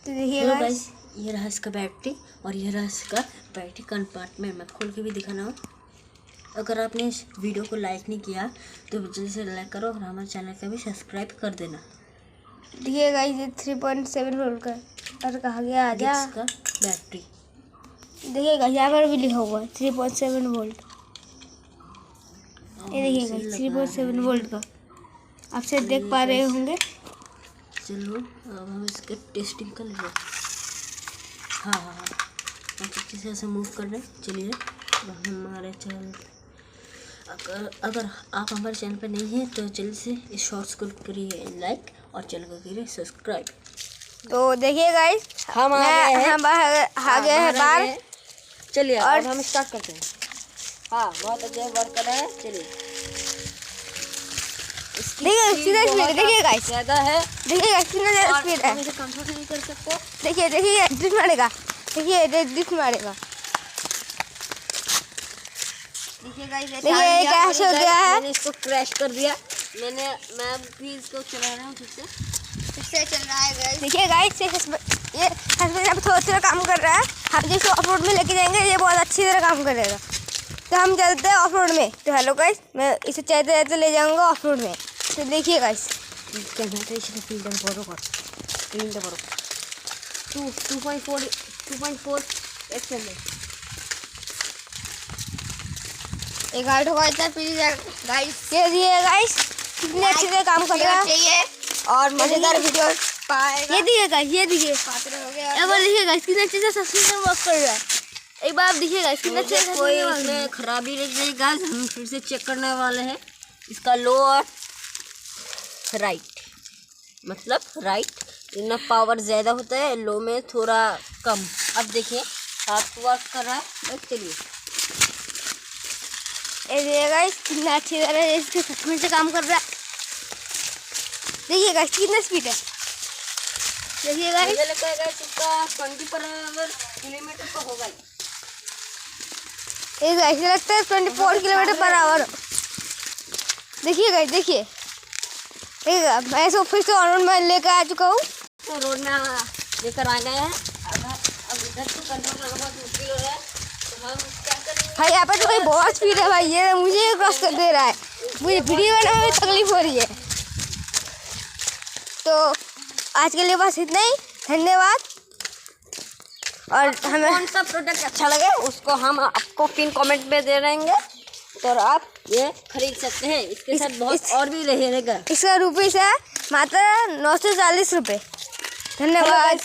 तो देखिए गाइस, ये रहा इसका बैटरी और ये रहा इसका बैटरी कंपार्टमेंट। मैं खोल के भी दिखाना हूँ। अगर आपने इस वीडियो को लाइक नहीं किया तो जल्दी से लाइक करो और हमारे चैनल का भी सब्सक्राइब कर देना। देखिए गाइस, ये 3.7 वोल्ट का और कहा गया आजा इसका बैटरी। देखिए गाइस, यहाँ पर भी लिखा हुआ है 3.7 वोल्ट। ये देखिए गाइस, 3.7 वोल्ट का आप से देख पा रहे होंगे। चलो अब हम इसके टेस्टिंग कर लेंगे। हाँ, हम अच्छे से ऐसे मूव कर रहे हैं। चलिए हमारे चैनल, अगर आप हमारे चैनल पर नहीं हैं तो जल्दी से इस शॉर्ट्स को करिए लाइक और चैनल को करिए सब्सक्राइब। तो देखिए गाइस, हम आ गए हैं बाहर। चलिए अब हम स्टार्ट करते हैं। हाँ, बहुत अच्छा वर्क कर रहा है। चलिए देखिए गाइस, ज़्यादा है। देखिए गाइस कितना ज़्यादा स्पीड है। इसे कंट्रोल नहीं कर सकते। देखिए ड्रिफ्ट मारेगा। देखिए ड्रिफ्ट मारेगा। देखिए कैश हो गया है। मैंने इसको क्रैश कर दिया। मैं भी इसको चला रहा हूँ फिर से चल रहा है गाइस। देखिए गाइस, ये हस्बैंड थोड़ा थोड़ा काम कर रहा है। हम जिसको ऑफ रोड में लेके जाएंगे ये बहुत अच्छी तरह काम करेगा। तो हम चलते हैं ऑफ रोड में। तो हेलो गाइस, मैं इसे चलते चलते ले जाऊंगा ऑफ रोड में। तो देखिए गाइस, 2.4 एक्सएल एक गाइड होगा इतना प्लीज गाइस। ये दिए गाइस, कितने अच्छे से काम कर रहा है और मजेदार वीडियो पाएगा। ये देखिए गाइस, ये देखिए एक बार देखिए गाइस, कितने अच्छे से सस्पेंशन वर्क कर रहा है। एक बार आप देखिए गाइस, कितने अच्छे से कोई इसमें खराबी नहीं गाइस। हम फिर से चेक करने वाले हैं इसका लो और राइट, मतलब राइट इतना पावर ज़्यादा होता है, लो में थोड़ा कम। अब देखिए आप वर्क कर रहा है। चलिए ये देखिए गाइस, कितना अच्छी तरह इसके सस्पेंशन से काम कर रहा है। देखिए गाइस कितना स्पीड है। देखिए गाइस, मुझे लगता है गाइस इसका 20 किलोमीटर पर होगा। ये गाइस लगता है 24 किलोमीटर पर आवर। देखिए गाइस, देखिए मैं इसको फिर से ऑन रोड में लेकर आ चुका हूँ। तो रोड में लेकर आ गए हैं। अब इधर तो कंट्रोल करना बहुत मुश्किल हो रहा है। तो हम क्या करेंगे भाई, यहाँ पर तो भाई बहुत स्पीड है भाई। ये मुझे क्रॉस कर दे रहा है। मुझे वीडियो बनाने में तकलीफ हो रही है। तो आज के लिए बस इतना ही। धन्यवाद। और हमें कौन सा प्रोडक्ट अच्छा लगे उसको हम आपको पिन कमेंट में दे देंगे, तो आप ये खरीद सकते हैं। इसके साथ बहुत और भी रहेगा। इसका रुपीस है मात्र 940 रुपये। धन्यवाद।